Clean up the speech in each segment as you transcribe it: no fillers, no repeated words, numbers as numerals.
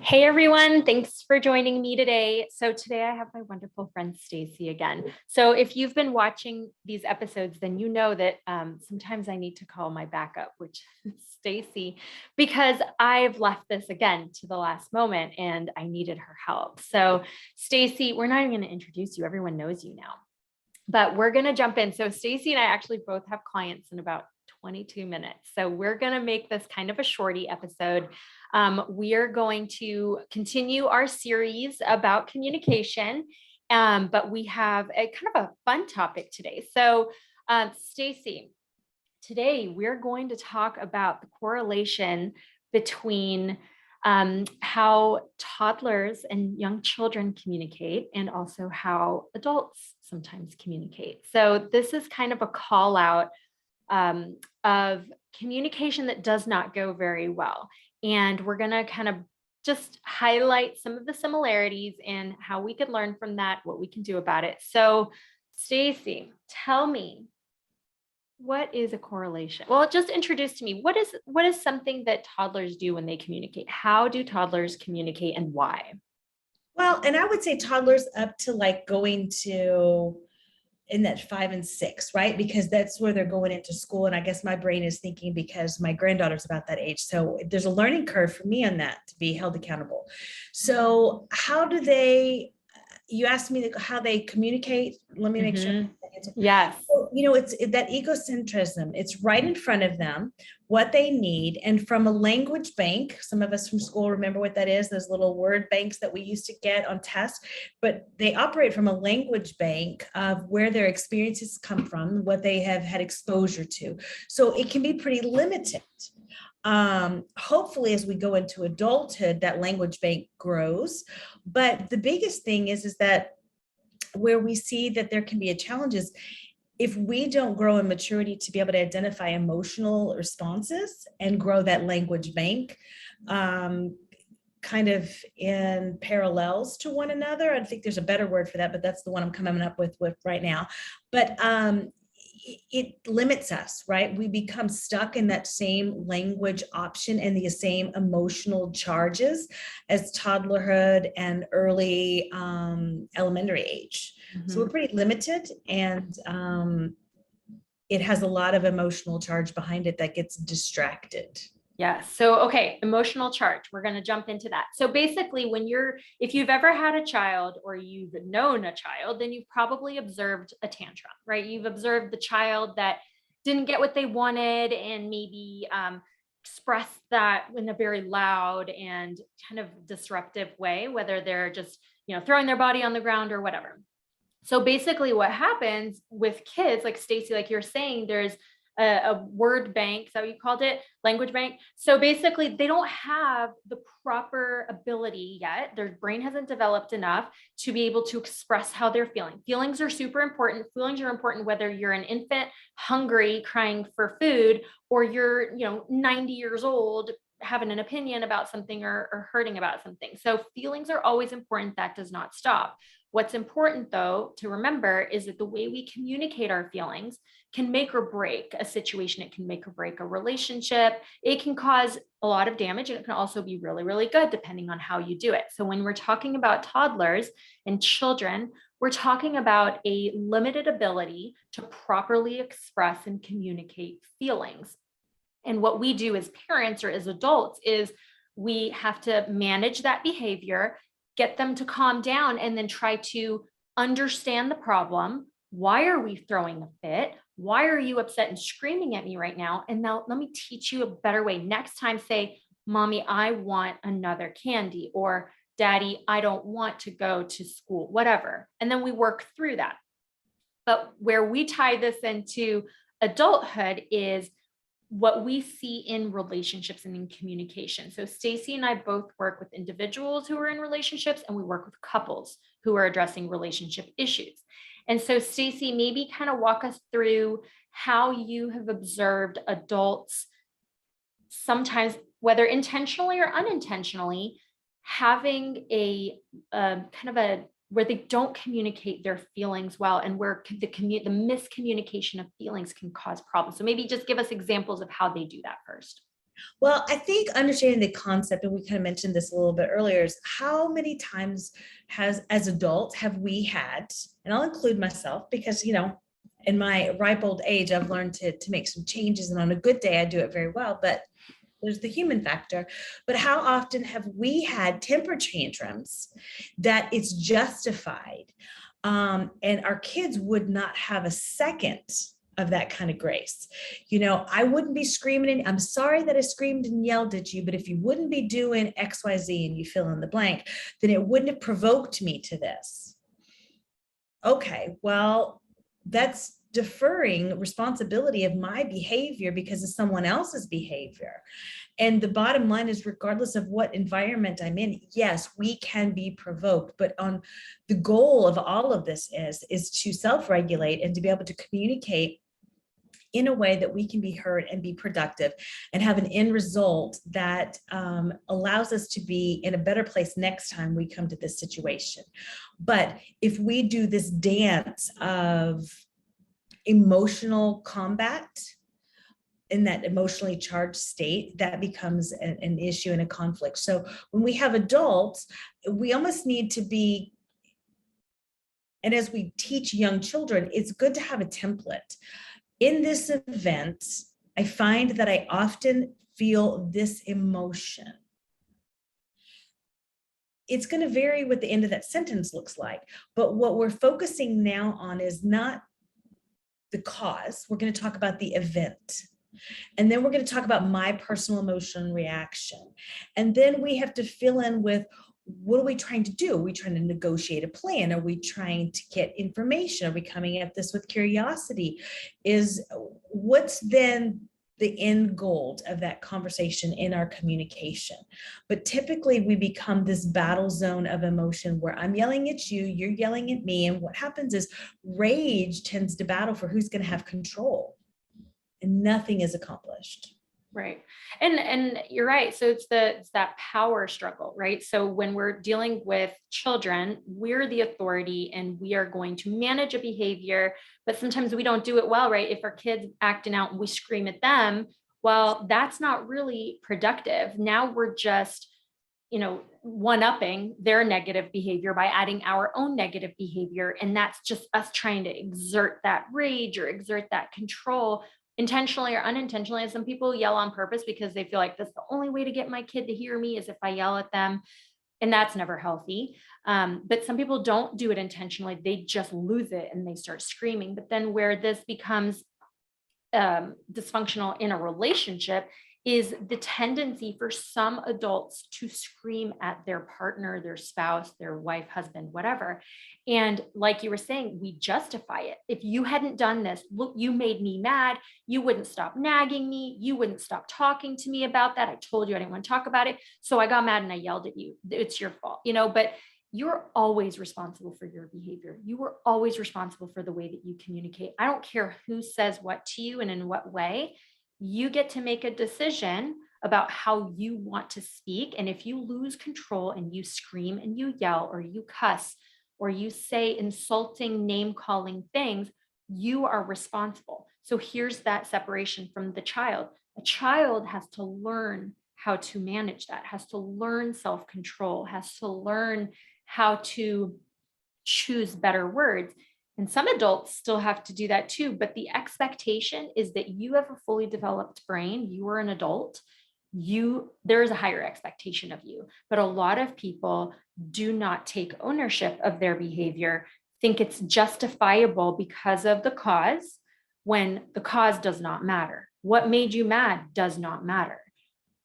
Hey everyone, thanks for joining me today. So today I have my wonderful friend Stacy again. So if you've been watching these episodes, then you know that sometimes I need to call my backup, which is Stacy, because I've left this again to the last moment and I needed her help. So Stacy, we're not even going to introduce you. Everyone knows you now, but we're going to jump in. So Stacy and I actually both have clients in about 22 minutes. So we're going to make this kind of a shorty episode. We are going to continue our series about communication, but we have a kind of a fun topic today. So Stacy, today we're going to talk about the correlation between how toddlers and young children communicate and also how adults sometimes communicate. So this is kind of a call out of communication that does not go very well. And we're going to kind of just highlight some of the similarities and how we could learn from that, what we can do about it. So, Stacy, tell me, what is a correlation? Well, just introduce to me, what is something that toddlers do when they communicate? How do toddlers communicate and why? Well, and I would say toddlers up to like going to in that 5 and 6, right? Because that's where they're going into school. And I guess my brain is thinking because my granddaughter's about that age. So there's a learning curve for me on that to be held accountable. So how do they, you asked me how they communicate. Let me make sure. Mhm. Yes. So, it's that egocentrism. It's right in front of them, what they need. And from a language bank, some of us from school remember what that is, those little word banks that we used to get on tests, but they operate from a language bank of where their experiences come from, what they have had exposure to. So it can be pretty limited. Hopefully as we go into adulthood, that language bank grows. But the biggest thing is that where we see that there can be a challenge is if we don't grow in maturity to be able to identify emotional responses and grow that language bank, kind of in parallels to one another. I think there's a better word for that, but that's the one I'm coming up with right now. But it limits us, right? We become stuck in that same language option and the same emotional charges as toddlerhood and early elementary age. So we're pretty limited, and it has a lot of emotional charge behind it that gets distracted. Yeah. So, okay, emotional charge. We're going to jump into that. So basically, if you've ever had a child or you've known a child, then you've probably observed a tantrum, right? You've observed the child that didn't get what they wanted and maybe expressed that in a very loud and kind of disruptive way, whether they're just, throwing their body on the ground or whatever. So basically what happens with kids, like Stacy, like you're saying, there's a word bank, so you called it language bank. So basically they don't have the proper ability yet. Their brain hasn't developed enough to be able to express how they're feeling. Feelings are super important. Feelings are important whether you're an infant hungry, crying for food, or you're, 90 years old having an opinion about something or hurting about something. So feelings are always important. That does not stop. What's important, though, to remember is that the way we communicate our feelings can make or break a situation. It can make or break a relationship. It can cause a lot of damage, and it can also be really, really good depending on how you do it. So when we're talking about toddlers and children, we're talking about a limited ability to properly express and communicate feelings. And what we do as parents or as adults is we have to manage that behavior, get them to calm down, and then try to understand the problem. Why are we throwing a fit? Why are you upset and screaming at me right now? And now let me teach you a better way. Next time, say, Mommy, I want another candy, or Daddy, I don't want to go to school, whatever. And then we work through that. But where we tie this into adulthood is what we see in relationships and in communication. So Stacy and I both work with individuals who are in relationships, and we work with couples who are addressing relationship issues. And so Stacy, maybe kind of walk us through how you have observed adults sometimes, whether intentionally or unintentionally, having a kind of a where they don't communicate their feelings well, and where the miscommunication of feelings can cause problems. So maybe just give us examples of how they do that first. Well, I think understanding the concept, and we kind of mentioned this a little bit earlier, is how many times as adults, have we had, and I'll include myself because, in my ripe old age, I've learned to make some changes. And on a good day, I do it very well. But there's the human factor. But how often have we had temper tantrums that it's justified? And our kids would not have a second of that kind of grace. I wouldn't be screaming, and I'm sorry that I screamed and yelled at you, but if you wouldn't be doing XYZ and you fill in the blank, then it wouldn't have provoked me to this. Okay, well, that's deferring responsibility of my behavior because of someone else's behavior. And the bottom line is, regardless of what environment I'm in, yes, we can be provoked, but on the goal of all of this is to self-regulate and to be able to communicate in a way that we can be heard and be productive and have an end result that allows us to be in a better place next time we come to this situation. But if we do this dance of emotional combat in that emotionally charged state, that becomes an issue and a conflict. So when we have adults, we almost need to be, and as we teach young children, it's good to have a template. In this event, I find that I often feel this emotion. It's going to vary what the end of that sentence looks like. But what we're focusing now on is not the cause. We're going to talk about the event. And then we're going to talk about my personal emotional reaction. And then we have to fill in with, what are we trying to do? Are we trying to negotiate a plan? Are we trying to get information? Are we coming at this with curiosity? What's then the end goal of that conversation in our communication? But typically we become this battle zone of emotion where I'm yelling at you, you're yelling at me. And what happens is rage tends to battle for who's going to have control, and nothing is accomplished. Right. And you're right. So it's that power struggle, right? So when we're dealing with children, we're the authority and we are going to manage a behavior, but sometimes we don't do it well, right? If our kids acting out and we scream at them, well, that's not really productive. Now we're just, one-upping their negative behavior by adding our own negative behavior. And that's just us trying to exert that rage or exert that control, intentionally or unintentionally. And some people yell on purpose because they feel like that's the only way to get my kid to hear me is if I yell at them. And that's never healthy. But some people don't do it intentionally. They just lose it and they start screaming. But then where this becomes dysfunctional in a relationship is the tendency for some adults to scream at their partner, their spouse, their wife, husband, whatever. And like you were saying, we justify it. If you hadn't done this, look, you made me mad. You wouldn't stop nagging me. You wouldn't stop talking to me about that. I told you I didn't want to talk about it. So I got mad and I yelled at you. It's your fault, but you're always responsible for your behavior. You are always responsible for the way that you communicate. I don't care who says what to you and in what way. You get to make a decision about how you want to speak. And if you lose control and you scream and you yell or you cuss or you say insulting, name-calling things, you are responsible. So here's that separation from the child. A child has to learn how to manage that, has to learn self-control, has to learn how to choose better words. And some adults still have to do that too. But the expectation is that you have a fully developed brain. You are an adult. There is a higher expectation of you. But a lot of people do not take ownership of their behavior, think it's justifiable because of the cause, when the cause does not matter. What made you mad does not matter.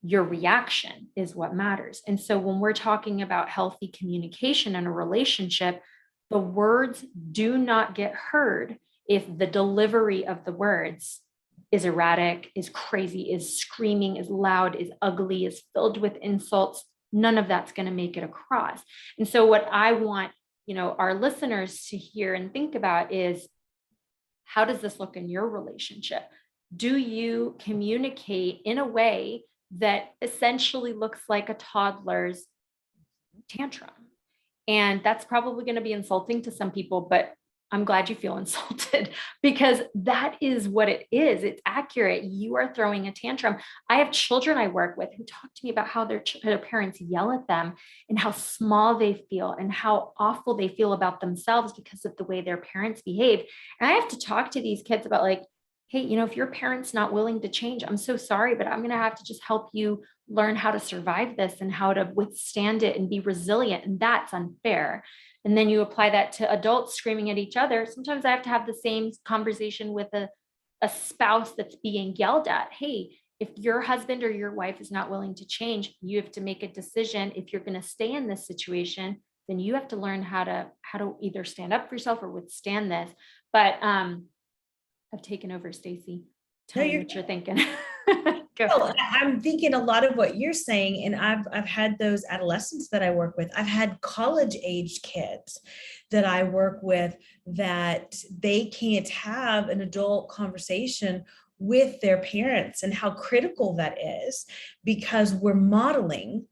Your reaction is what matters. And so when we're talking about healthy communication in a relationship, the words do not get heard if the delivery of the words is erratic, is crazy, is screaming, is loud, is ugly, is filled with insults. None of that's going to make it across. And so what I want, our listeners to hear and think about is, how does this look in your relationship? Do you communicate in a way that essentially looks like a toddler's tantrum? And that's probably going to be insulting to some people, but I'm glad you feel insulted because that is what it is. It's accurate. You are throwing a tantrum. I have children I work with who talk to me about how their parents yell at them and how small they feel and how awful they feel about themselves because of the way their parents behave. And I have to talk to these kids about like, hey, if your parent's not willing to change, I'm so sorry, but I'm going to have to just help you learn how to survive this and how to withstand it and be resilient. And that's unfair. And then you apply that to adults screaming at each other. Sometimes I have to have the same conversation with a spouse that's being yelled at. Hey, if your husband or your wife is not willing to change, you have to make a decision. If you're going to stay in this situation, then you have to learn how to either stand up for yourself or withstand this. But I've taken over, Stacy. Tell me what you're thinking. Well, I'm thinking a lot of what you're saying, and I've had those adolescents that I work with. I've had college age kids that I work with that they can't have an adult conversation with their parents, and how critical that is because we're modeling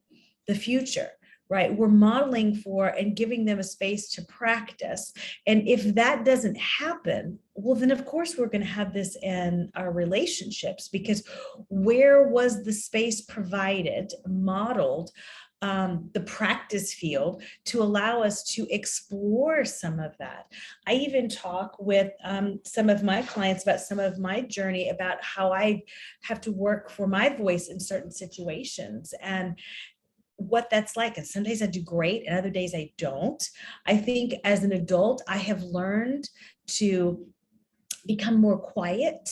the future. Right? We're modeling for and giving them a space to practice. And if that doesn't happen, well, then of course we're going to have this in our relationships, because where was the space provided, modeled, the practice field to allow us to explore some of that? I even talk with some of my clients about some of my journey, about how I have to work for my voice in certain situations and what that's like. And some days I do great and other days I don't. I think as an adult, I have learned to become more quiet,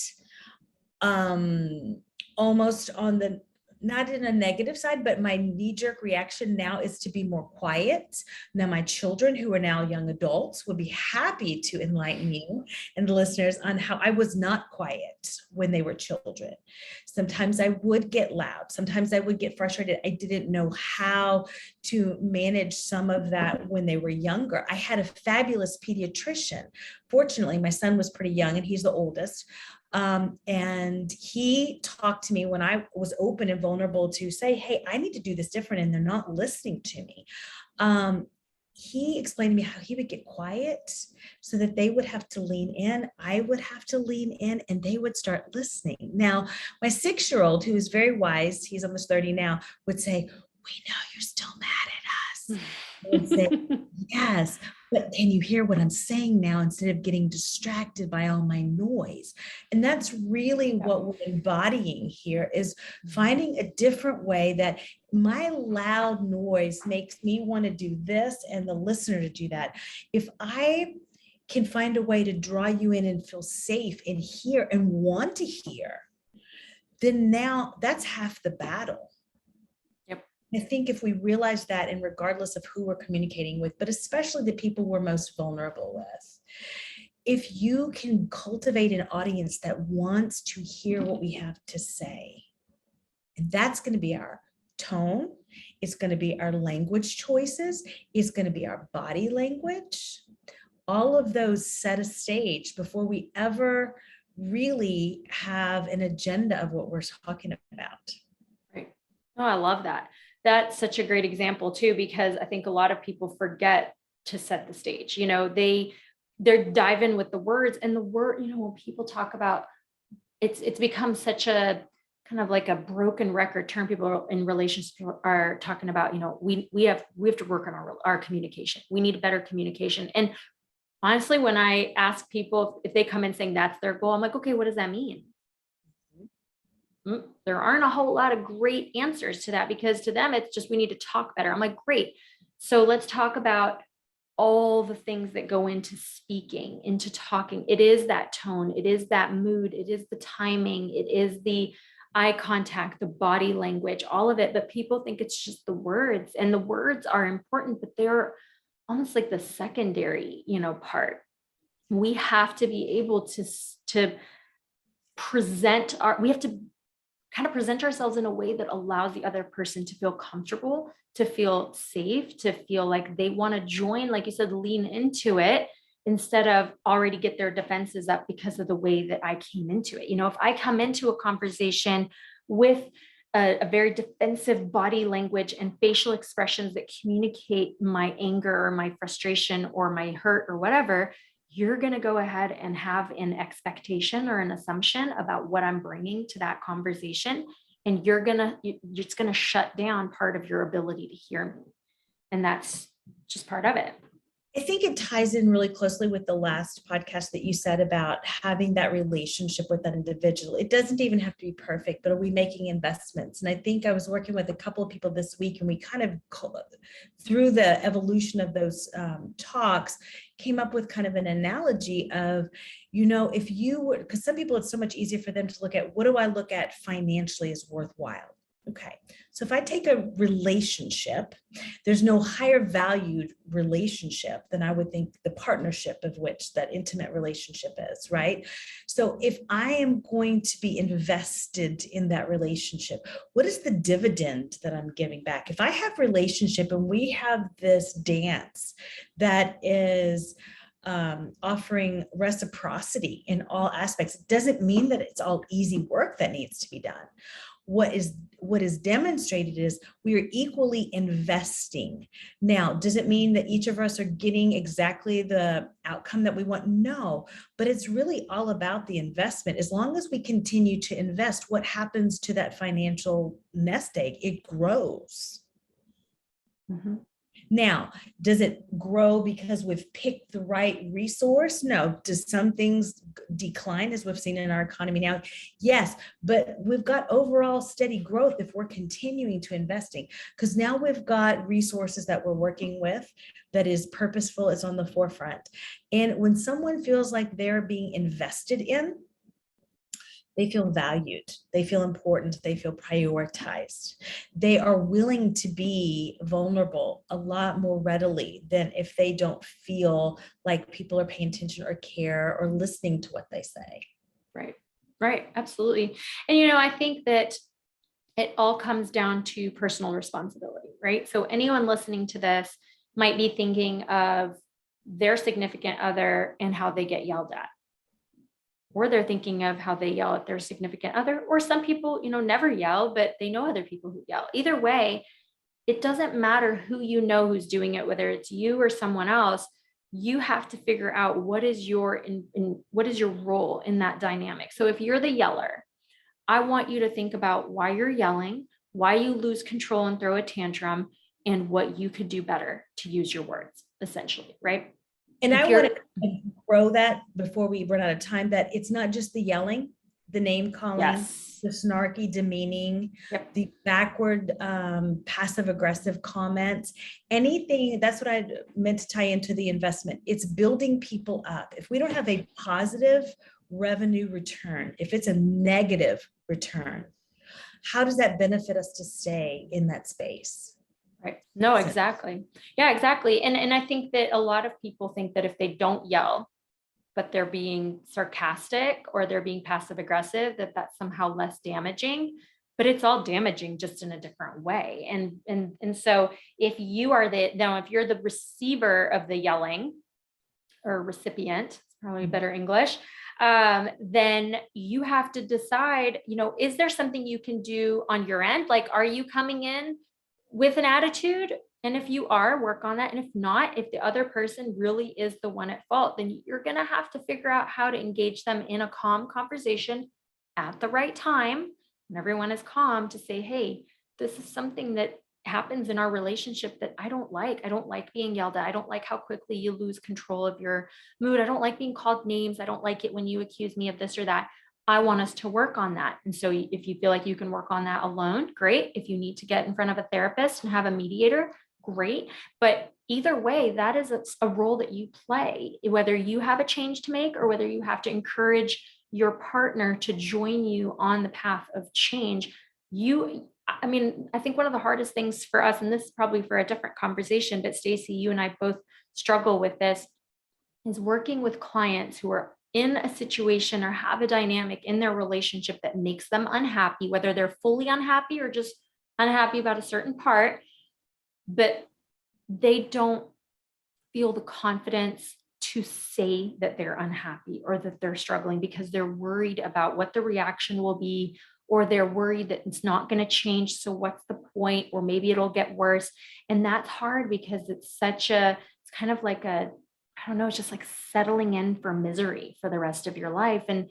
almost on the, not in a negative side, but my knee-jerk reaction now is to be more quiet. Now, my children, who are now young adults, would be happy to enlighten you and the listeners on how I was not quiet when they were children. Sometimes I would get loud. Sometimes I would get frustrated. I didn't know how to manage some of that when they were younger. I had a fabulous pediatrician. Fortunately, my son was pretty young and he's the oldest. And he talked to me when I was open and vulnerable to say, hey, I need to do this different, and they're not listening to me. He explained to me how he would get quiet so that they would have to lean in. I would have to lean in and they would start listening. Now, my 6-year-old, who is very wise, he's almost 30 now, would say, we know you're still mad at us. I would say, yes, but can you hear what I'm saying now instead of getting distracted by all my noise? And that's really what we're embodying here, is finding a different way that my loud noise makes me want to do this and the listener to do that. If I can find a way to draw you in and feel safe and hear and want to hear, then now that's half the battle. I think if we realize that, and regardless of who we're communicating with, but especially the people we're most vulnerable with, if you can cultivate an audience that wants to hear what we have to say, and that's going to be our tone, it's going to be our language choices, it's going to be our body language, all of those set a stage before we ever really have an agenda of what we're talking about. Right. Oh, I love that. That's such a great example too, because I think a lot of people forget to set the stage. They're diving with the words, and the word, when people talk about it's become such a kind of like a broken record term. People in relationships are talking about, we have to work on our communication. We need better communication. And honestly, when I ask people if they come in saying that's their goal, I'm like, okay, what does that mean? There aren't a whole lot of great answers to that, because to them, it's just, we need to talk better. I'm like, great. So let's talk about all the things that go into speaking, into talking. It is that tone. It is that mood. It is the timing. It is the eye contact, the body language, all of it. But people think it's just the words, and the words are important, but they're almost like the secondary, part. We have to be able to present we have to kind of present ourselves in a way that allows the other person to feel comfortable, to feel safe, to feel like they want to join, like you said, lean into it, instead of already get their defenses up because of the way that I came into it. If I come into a conversation with a very defensive body language and facial expressions that communicate my anger or my frustration or my hurt or whatever, you're going to go ahead and have an expectation or an assumption about what I'm bringing to that conversation. And you're just going to shut down part of your ability to hear me. And that's just part of it. I think it ties in really closely with the last podcast that you said about having that relationship with that individual. It doesn't even have to be perfect, but are we making investments? And I think I was working with a couple of people this week, and we kind of, through the evolution of those talks, came up with kind of an analogy of, if you would, because some people, it's so much easier for them to look at, what do I look at financially as worthwhile? Okay, so if I take a relationship, there's no higher valued relationship than I would think the partnership of which that intimate relationship is, right? So if I am going to be invested in that relationship, what is the dividend that I'm giving back? If I have relationship and we have this dance that is offering reciprocity in all aspects, it doesn't mean that it's all easy work that needs to be done. What is demonstrated is we are equally investing. Now, does it mean that each of us are getting exactly the outcome that we want? No, but it's really all about the investment. As long as we continue to invest, what happens to that financial nest egg? It grows. Mm-hmm. Now, does it grow because we've picked the right resource? No. Does some things decline as we've seen in our economy now? Yes, but we've got overall steady growth if we're continuing to investing, because now we've got resources that we're working with that is purposeful, it's on the forefront. And when someone feels like they're being invested in, they feel valued, they feel important, they feel prioritized. They are willing to be vulnerable a lot more readily than if they don't feel like people are paying attention or care or listening to what they say. Right, absolutely. And, I think that it all comes down to personal responsibility, right? So anyone listening to this might be thinking of their significant other and how they get yelled at, or they're thinking of how they yell at their significant other, or some people, never yell, but they know other people who yell. Either way, it doesn't matter who who's doing it, whether it's you or someone else. You have to figure out what is your role in that dynamic. So if you're the yeller, I want you to think about why you're yelling, why you lose control and throw a tantrum, and what you could do better to use your words, essentially, right? And I want to grow that before we run out of time, that it's not just the yelling, the name calling, yes, the snarky demeaning, yep, the backward passive aggressive comments, anything. That's what I meant to tie into the investment. It's building people up. If we don't have a positive revenue return, if it's a negative return, how does that benefit us to stay in that space? right. No, exactly. Yeah, exactly. And I think that a lot of people think that if they don't yell, but they're being sarcastic or they're being passive aggressive, that that's somehow less damaging, but it's all damaging just in a different way. And so if you're the receiver of the yelling, or recipient, it's probably better English, then you have to decide, is there something you can do on your end? Like, are you coming in with an attitude? And if you are, work on that. And if not, if the other person really is the one at fault, then you're going to have to figure out how to engage them in a calm conversation at the right time when everyone is calm, to say, hey, this is something that happens in our relationship that I don't like. I don't like being yelled at. I don't like how quickly you lose control of your mood. I don't like being called names. I don't like it when you accuse me of this or that. I want us to work on that. And so if you feel like you can work on that alone, great. If you need to get in front of a therapist and have a mediator, great. But either way, that is a role that you play, whether you have a change to make or whether you have to encourage your partner to join you on the path of change. I think one of the hardest things for us, and this is probably for a different conversation, but Stacy, you and I both struggle with this, is working with clients who are in a situation or have a dynamic in their relationship that makes them unhappy, whether they're fully unhappy or just unhappy about a certain part, but they don't feel the confidence to say that they're unhappy or that they're struggling because they're worried about what the reaction will be, or they're worried that it's not going to change. So what's the point? Or maybe it'll get worse. And that's hard because it's kind of like a I don't know, it's just like settling in for misery for the rest of your life. And,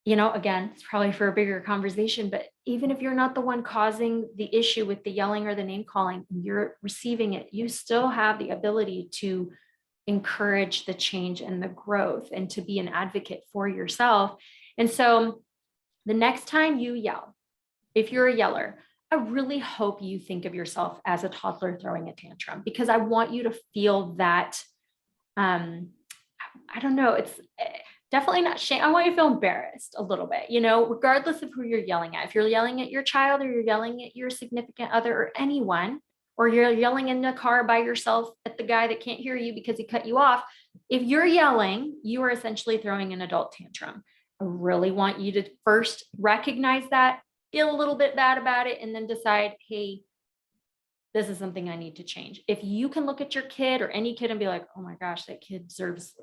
you know, again, it's probably for a bigger conversation, but even if you're not the one causing the issue with the yelling or the name calling, you're receiving it, you still have the ability to encourage the change and the growth and to be an advocate for yourself. And so the next time you yell, if you're a yeller, I really hope you think of yourself as a toddler throwing a tantrum, because I want you to feel that, I don't know, it's definitely not shame. I want you to feel embarrassed a little bit, you know, regardless of who you're yelling at. If you're yelling at your child or you're yelling at your significant other or anyone, or you're yelling in the car by yourself at the guy that can't hear you because he cut you off, if you're yelling, you are essentially throwing an adult tantrum. I really want you to first recognize that, feel a little bit bad about it, and then decide, hey, this is something I need to change. If you can look at your kid or any kid and be like, oh my gosh, that kid deserves,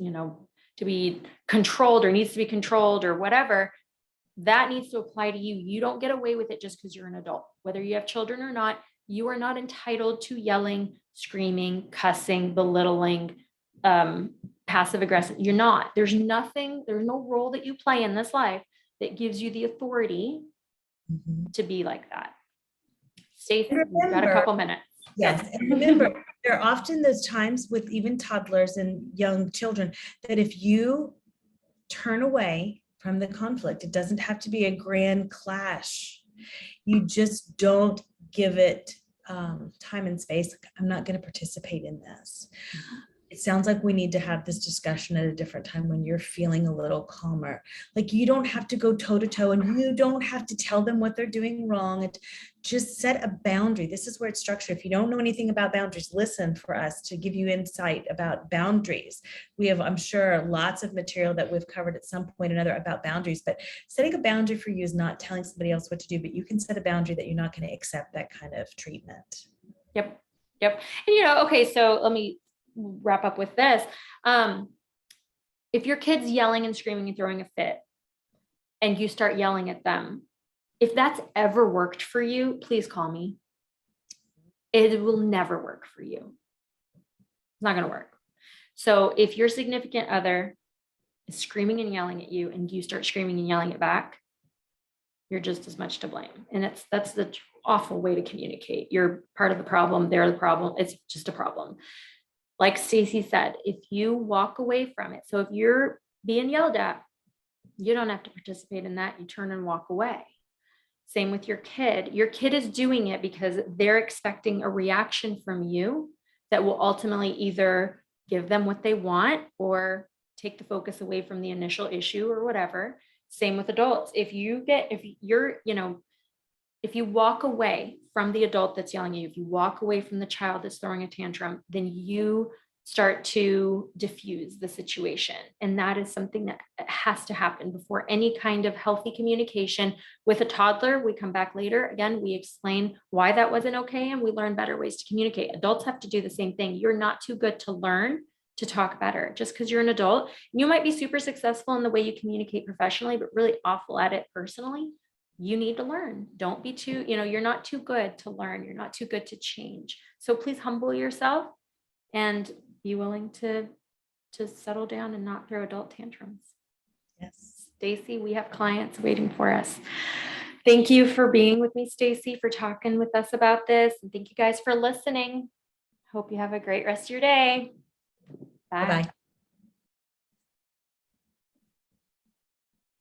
you know, to be controlled or needs to be controlled or whatever, that needs to apply to you. You don't get away with it just because you're an adult. Whether you have children or not, you are not entitled to yelling, screaming, cussing, belittling, passive aggressive. You're not. There's nothing, there's no role that you play in this life that gives you the authority to be like that. Stacy, you've got a couple minutes. Yes, and remember, there are often those times with even toddlers and young children that if you turn away from the conflict, it doesn't have to be a grand clash. You just don't give it time and space. I'm not going to participate in this. It sounds like we need to have this discussion at a different time when you're feeling a little calmer. Like you don't have to go toe to toe and you don't have to tell them what they're doing wrong. And just set a boundary. This is where it's structured. If you don't know anything about boundaries, listen for us to give you insight about boundaries. We have, I'm sure, lots of material that we've covered at some point or another about boundaries, but setting a boundary for you is not telling somebody else what to do, but you can set a boundary that you're not going to accept that kind of treatment. Yep. And, you know, okay, so let me wrap up with this. If your kid's yelling and screaming and throwing a fit and you start yelling at them, if that's ever worked for you, please call me. It will never work for you. It's not going to work. So if your significant other is screaming and yelling at you and you start screaming and yelling it back, you're just as much to blame. And that's the awful way to communicate. You're part of the problem. They're the problem. It's just a problem. Like Stacy said, if you walk away from it, so if you're being yelled at, you don't have to participate in that. You turn and walk away. Same with your kid. Your kid is doing it because they're expecting a reaction from you that will ultimately either give them what they want or take the focus away from the initial issue or whatever. Same with adults. If you walk away from the adult that's yelling at you, if you walk away from the child that's throwing a tantrum, then you start to diffuse the situation. And that is something that has to happen before any kind of healthy communication with a toddler. We come back later. Again, we explain why that wasn't okay and we learn better ways to communicate. Adults have to do the same thing. You're not too good to learn to talk better just because you're an adult. You might be super successful in the way you communicate professionally, but really awful at it personally. You need to learn. Don't be too, you're not too good to learn. You're not too good to change. So please humble yourself and be willing to settle down and not throw adult tantrums. Yes. Stacy, we have clients waiting for us. Thank you for being with me, Stacy, for talking with us about this. And thank you guys for listening. Hope you have a great rest of your day. Bye. Bye-bye.